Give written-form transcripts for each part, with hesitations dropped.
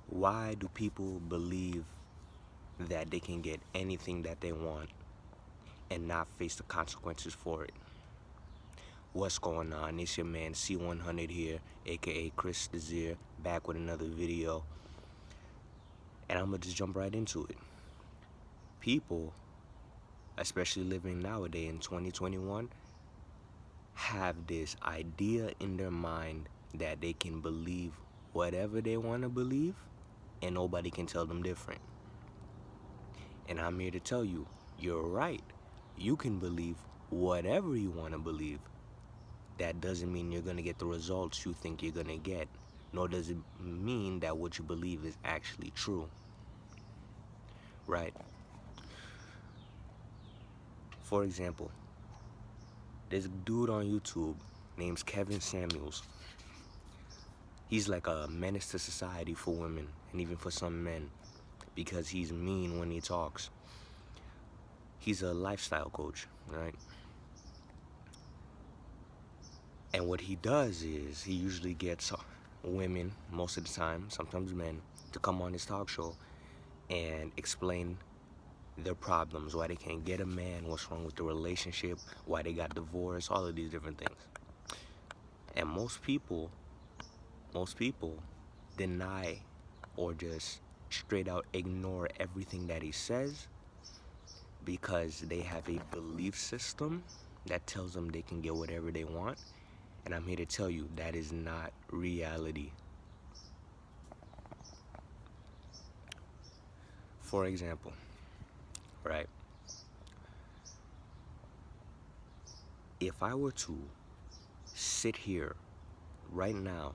Why do people believe that they can get anything that they want and not face the consequences for it? What's going on? It's your man C100 here, aka Chris Desir, back with another video. And I'm gonna just jump right into it. People, especially living nowadays in 2021, have this idea in their mind that they can believe whatever they want to believe and nobody can tell them different. And I'm here to tell you, you're right. You can believe whatever you want to believe. That doesn't mean you're going to get the results you think you're going to get, nor does it mean that what you believe is actually true. Right? For example, there's a dude on YouTube named Kevin Samuels. He's like a menace to society for women and even for some men because he's mean when he talks. He's a lifestyle coach, right? And what he does is he usually gets women, most of the time, sometimes men, to come on his talk show and explain their problems, why they can't get a man, what's wrong with the relationship, why they got divorced, all of these different things. And most people deny or just straight out ignore everything that he says because they have a belief system that tells them they can get whatever they want. And I'm here to tell you that is not reality. For example, right? If I were to sit here right now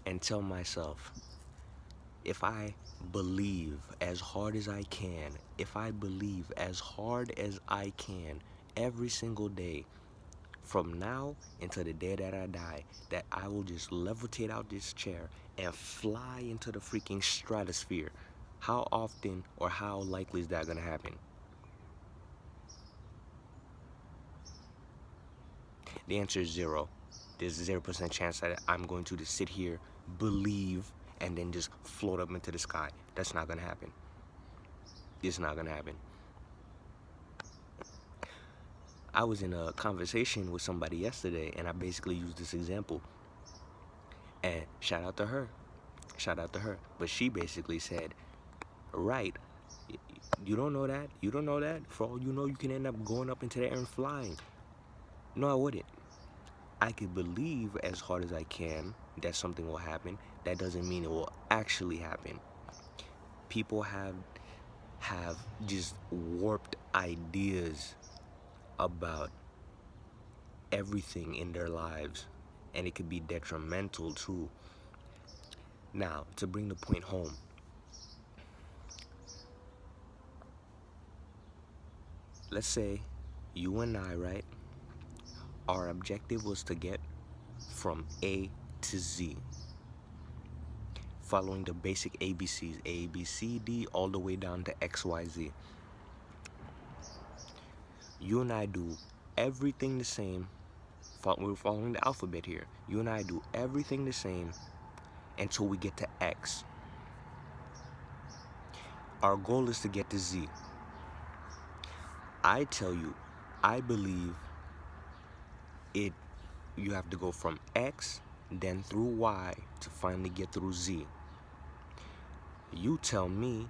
and tell myself, if I believe as hard as I can, if I believe as hard as I can every single day, from now until the day that I die, that I will just levitate out this chair and fly into the freaking stratosphere, how often or how likely is that gonna happen? The answer is zero. There's a 0% chance that I'm going to just sit here, believe, and then just float up into the sky. That's not gonna happen. It's not gonna happen. I was in a conversation with somebody yesterday, and I basically used this example. And shout out to her. But she basically said, right, you don't know that? You don't know that? For all you know, you can end up going up into the air and flying. No, I wouldn't. I could believe as hard as I can that something will happen. That doesn't mean it will actually happen. People have just warped ideas about everything in their lives, and it could be detrimental too. Now, to bring the point home, let's say you and I, right, our objective was to get from A to Z, following the basic ABCs, A, B, C, D, all the way down to X, Y, Z. You and I do everything the same. We're following the alphabet here. You and I do everything the same until we get to X. Our goal is to get to Z. I tell you, I believe you have to go from X, then through Y to finally get through Z. You tell me,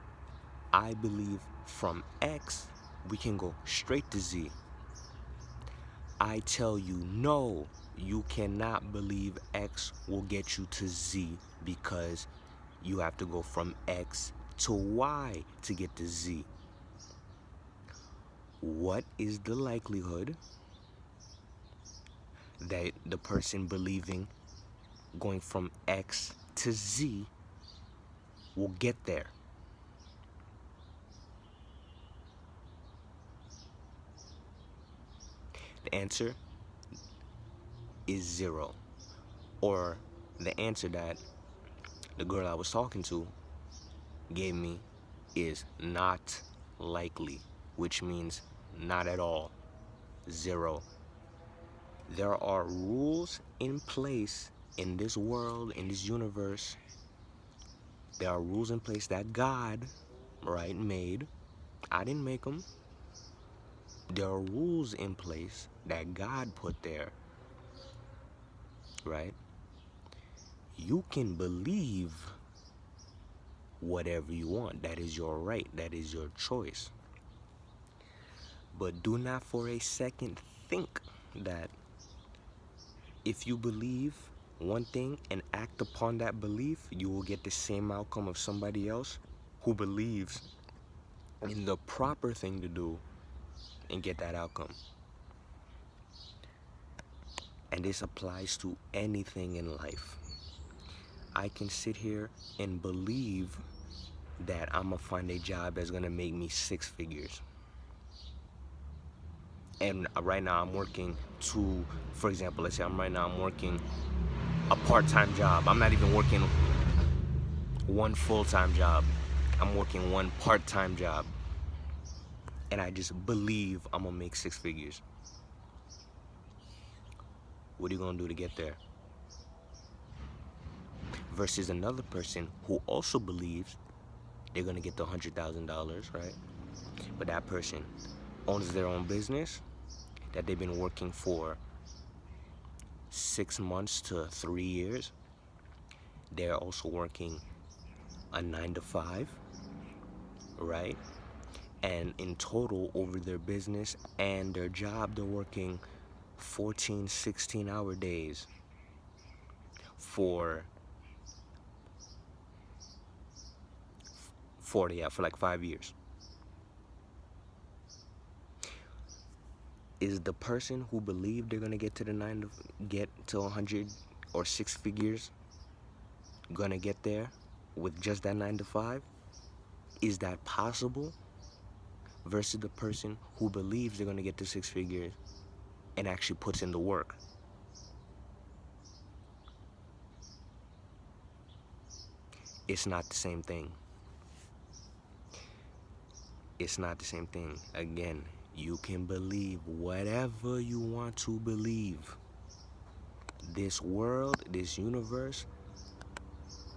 I believe from X, we can go straight to Z. I tell you, no, you cannot believe X will get you to Z because you have to go from X to Y to get to Z. What is the likelihood that the person believing going from X to Z will get there? The answer is zero. Or the answer that the girl I was talking to gave me is not likely, which means not at all. Zero. There are rules in place in this world, in this universe, There are rules in place that God, right, made. I didn't make them. There are rules in place that God put there, right? You can believe whatever you want. That is your right. That is your choice. But do not for a second think that if you believe one thing and act upon that belief, you will get the same outcome of somebody else who believes in the proper thing to do and get that outcome. And this applies to anything in life. I can sit here and believe that I'm gonna find a job that's gonna make me 6 figures. And right now I'm working for example, let's say I'm working a part-time job. I'm not even working one full-time job. I'm working one part-time job. And I just believe I'm gonna make 6 figures. What are you gonna do to get there? Versus another person who also believes they're gonna get the $100,000, right? But that person owns their own business that they've been working for 6 months to 3 years. They're also working a 9 to 5, right? And in total, over their business and their job, they're working 14, 16-hour days for like 5 years. Is the person who believed they're gonna get to 100 or 6 figures gonna get there with just that 9 to 5? Is that possible? Versus the person who believes they're gonna get to 6 figures and actually puts in the work. It's not the same thing. It's not the same thing. Again, you can believe whatever you want to believe. This world, this universe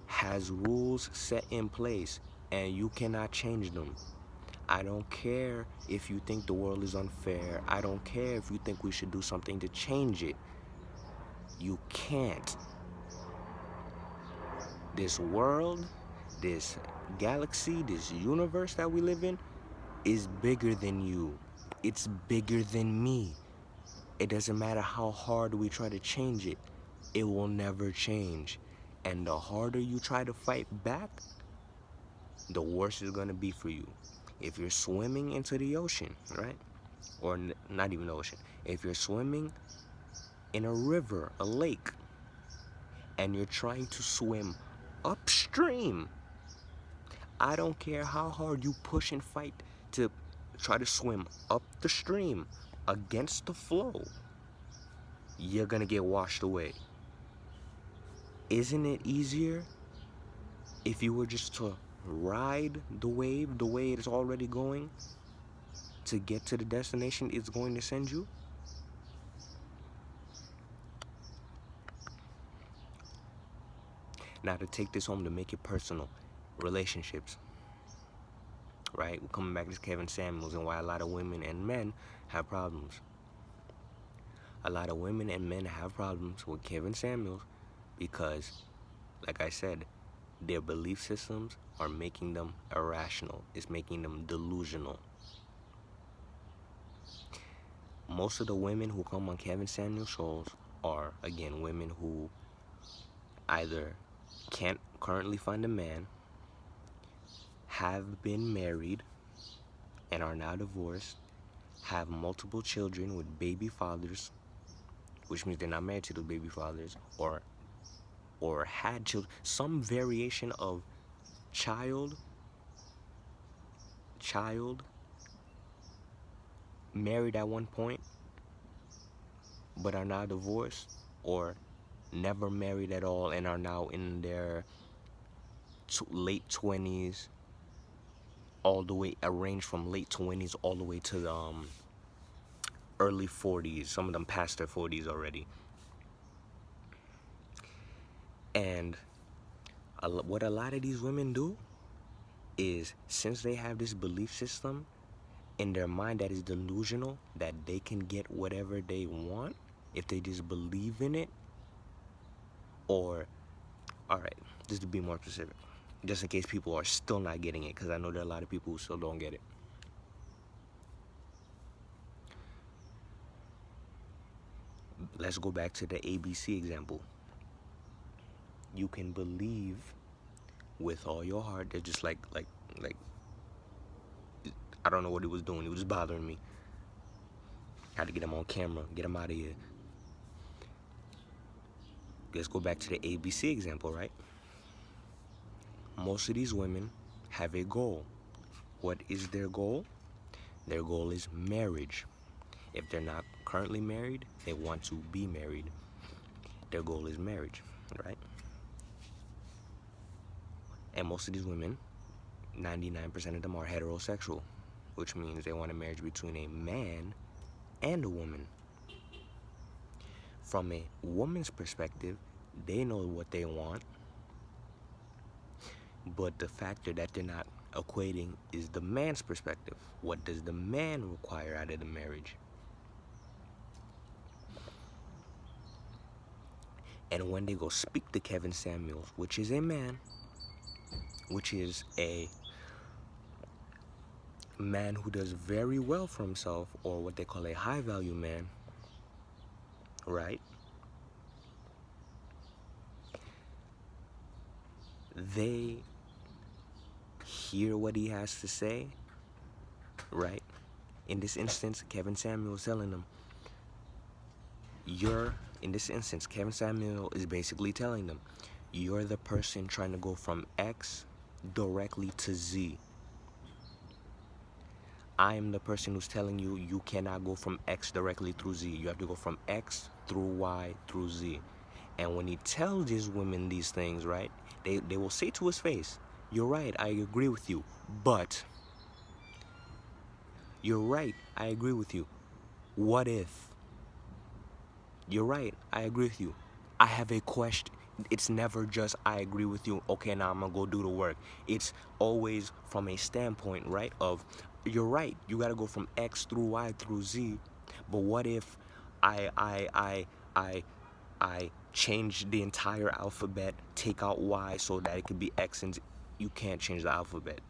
has rules set in place and you cannot change them. I don't care if you think the world is unfair. I don't care if you think we should do something to change it. You can't. This world, this galaxy, this universe that we live in is bigger than you. It's bigger than me. It doesn't matter how hard we try to change it. It will never change. And the harder you try to fight back, the worse it's gonna be for you. If you're swimming into the ocean, right? Or not even the ocean. If you're swimming in a river, a lake, and you're trying to swim upstream, I don't care how hard you push and fight to try to swim up the stream against the flow, you're gonna get washed away. Isn't it easier if you were just to ride the wave the way it's already going to get to the destination it's going to send you? Now, to take this home, to make it personal, relationships, right? We're coming back to Kevin Samuels and why a lot of women and men have problems. A lot of women and men have problems with Kevin Samuels because, like I said, their belief systems are making them irrational. It's making them delusional. Most of the women who come on Kevin Samuels shows are, again, women who either can't currently find a man, have been married and are now divorced, have multiple children with baby fathers, which means they're not married to those baby fathers, or had children, some variation of child married at one point but are now divorced, or never married at all and are now in their late 20s, all the way, arranged from late 20s all the way to the early 40s. Some of them past their 40s already. And What a lot of these women do is, since they have this belief system in their mind that is delusional, that they can get whatever they want if they just believe in it, or, all right, just to be more specific, just in case people are still not getting it, because I know there are a lot of people who still don't get it. Let's go back to the ABC example. You can believe with all your heart. They're just like, I don't know what he was doing. It was bothering me. Had to get him on camera, get him out of here. Let's go back to the ABC example, right? Most of these women have a goal. What is their goal? Their goal is marriage. If they're not currently married, they want to be married. Their goal is marriage, right? And most of these women, 99% of them are heterosexual, which means they want a marriage between a man and a woman. From a woman's perspective, they know what they want, but the factor that they're not equating is the man's perspective. What does the man require out of the marriage? And when they go speak to Kevin Samuels, which is a man, which is a man who does very well for himself, or what they call a high value man, right? They hear what he has to say, right? In this instance, Kevin Samuel is telling them, in this instance, Kevin Samuel is basically telling them, you're the person trying to go from X directly to Z. I am the person who's telling you you cannot go from X directly through Z. You have to go from X through Y through Z. And when he tells these women these things, right, they will say to his face, you're right, I agree with you, but you're right, I agree with you. What if? You're right, I agree with you. I have a question. It's never just, I agree with you, okay, now I'm gonna go do the work. It's always from a standpoint, right, of, you're right, you gotta go from X through Y through Z, but what if I change the entire alphabet, take out Y so that it could be X and Z? You can't change the alphabet.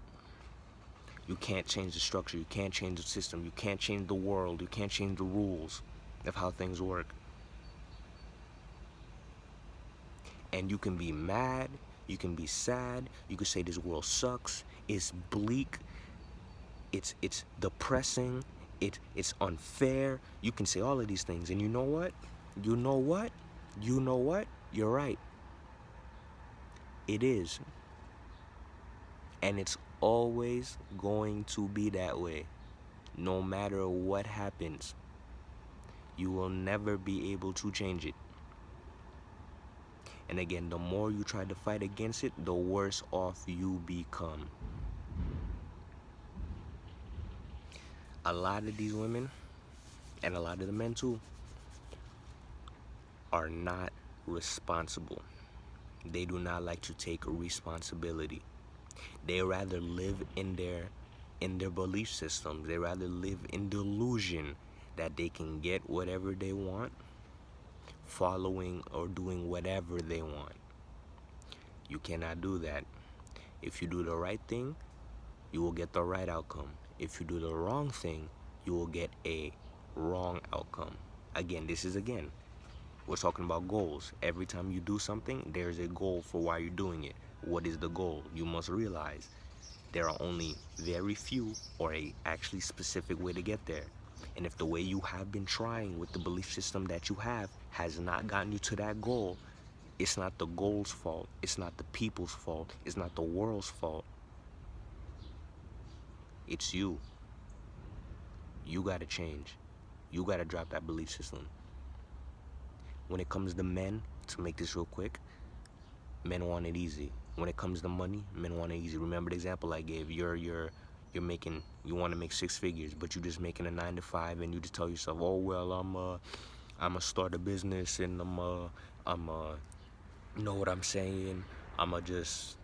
You can't change the structure. You can't change the system. You can't change the world. You can't change the rules of how things work. And you can be mad. You can be sad. You can say this world sucks. It's bleak. It's depressing. It's unfair. You can say all of these things. And you know what? You know what? You know what? You're right. It is. And it's always going to be that way. No matter what happens, you will never be able to change it. And again, the more you try to fight against it, the worse off you become. A lot of these women, and a lot of the men too, are not responsible. They do not like to take responsibility. They rather live in their belief systems. They rather live in delusion that they can get whatever they want, following or doing whatever they want. You cannot do that. If you do the right thing, you will get the right outcome. If you do the wrong thing, you will get a wrong outcome. Again, we're talking about goals. Every time you do something, there's a goal for why you're doing it. What is the goal? You must realize there are only very few or a actually specific way to get there. And if the way you have been trying with the belief system that you have has not gotten you to that goal, it's not the goal's fault. It's not the people's fault. It's not the world's fault. It's you. You gotta change. You gotta drop that belief system. When it comes to men, to make this real quick, men want it easy. When it comes to money, men want it easy. Remember the example I gave. You want to make 6 figures, but you're just making a 9 to 5, and you just tell yourself, oh well, I'm a start a business, and I'm know what I'm saying. I'ma just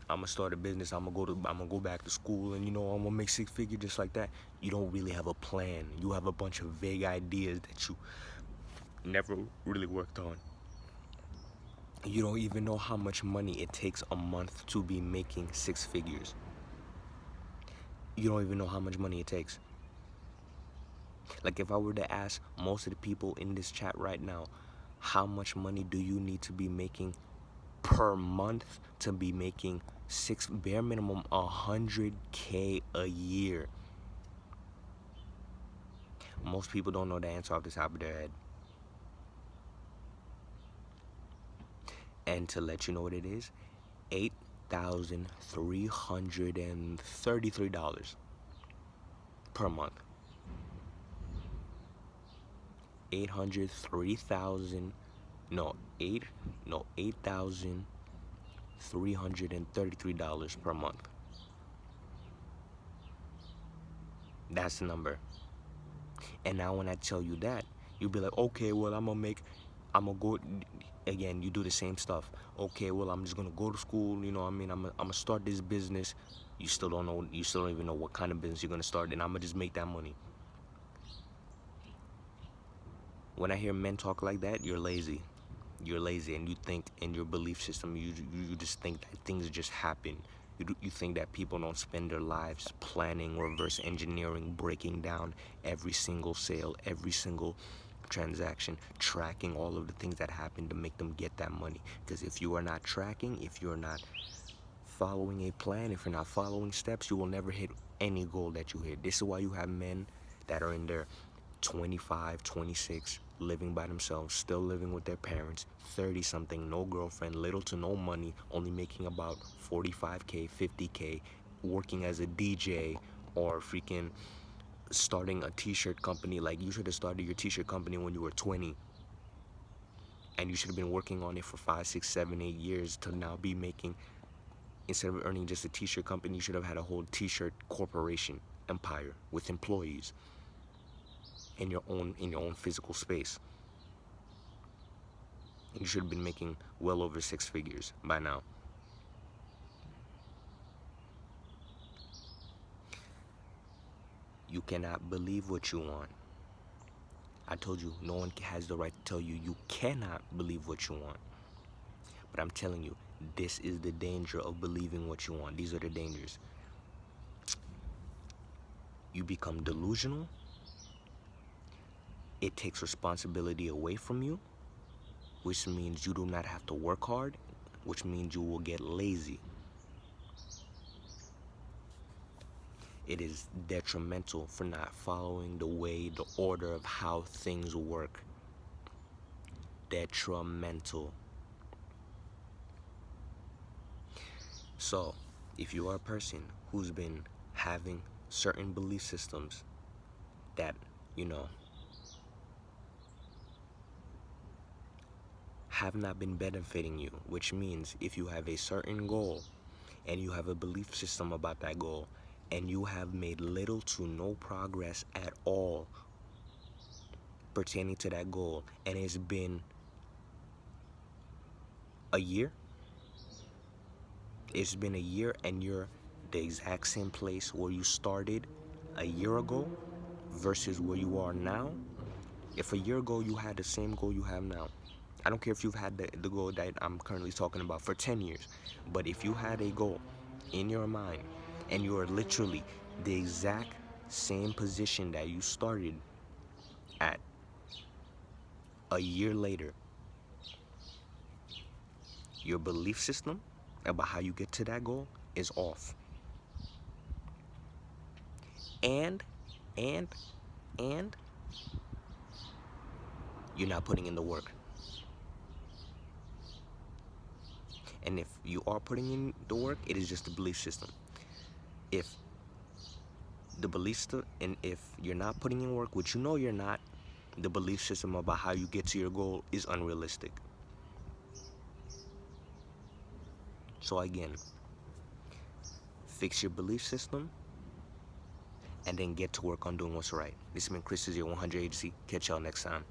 I'ma start a business. I'm gonna go back to school, and I'm gonna make six figures just like that. You don't really have a plan. You have a bunch of vague ideas that you never really worked on. You don't even know how much money it takes a month to be making six figures. You don't even know how much money it takes. Like, if I were to ask most of the people in this chat right now, how much money do you need to be making per month to be making bare minimum 100K a year? Most people don't know the answer off the top of their head. And to let you know what it is, $8,333 per month. 8,333 per month. That's the number. And now when I tell you that, you'll be like, okay, well, I'm gonna go again. You do the same stuff. Okay, well, I'm just gonna go to school. I'm gonna start this business. You still don't even know what kind of business you're gonna start, and I'm gonna just make that money. When I hear men talk like that, you're lazy. You're lazy, and you think in your belief system, you just think that things just happen. You think that people don't spend their lives planning, reverse engineering, breaking down every single sale, every single transaction, tracking all of the things that happen to make them get that money. Because if you are not tracking, if you're not following a plan, if you're not following steps, you will never hit any goal that you hit. This is why you have men that are in their 25, 26, living by themselves, still living with their parents, 30 something, no girlfriend, little to no money, only making about 45K, 50K, working as a DJ, or freaking starting a t-shirt company. Like, you should have started your t-shirt company when you were 20, and you should have been working on it for 5, 6, 7, 8 years to now be making, instead of earning just a t-shirt company, you should have had a whole t-shirt corporation empire with employees in your own physical space. And you should have been making well over six figures by now. You cannot believe what you want. I told you, no one has the right to tell you you cannot believe what you want. But I'm telling you, this is the danger of believing what you want. These are the dangers. You become delusional. It takes responsibility away from you, which means you do not have to work hard, which means you will get lazy. It is detrimental for not following the order of how things work. Detrimental. So, if you are a person who's been having certain belief systems that, have not been benefiting you, which means if you have a certain goal and you have a belief system about that goal and you have made little to no progress at all pertaining to that goal, and it's been a year, and you're the exact same place where you started a year ago versus where you are now. If a year ago you had the same goal you have now, I don't care if you've had the goal that I'm currently talking about for 10 years, but if you had a goal in your mind and you are literally the exact same position that you started at a year later, your belief system about how you get to that goal is off. And you're not putting in the work. And if you are putting in the work, it is just the belief system. If you're not putting in work, which you're not, the belief system about how you get to your goal is unrealistic. So again, fix your belief system and then get to work on doing what's right. This has been Chris, your 100 Agency. Catch y'all next time.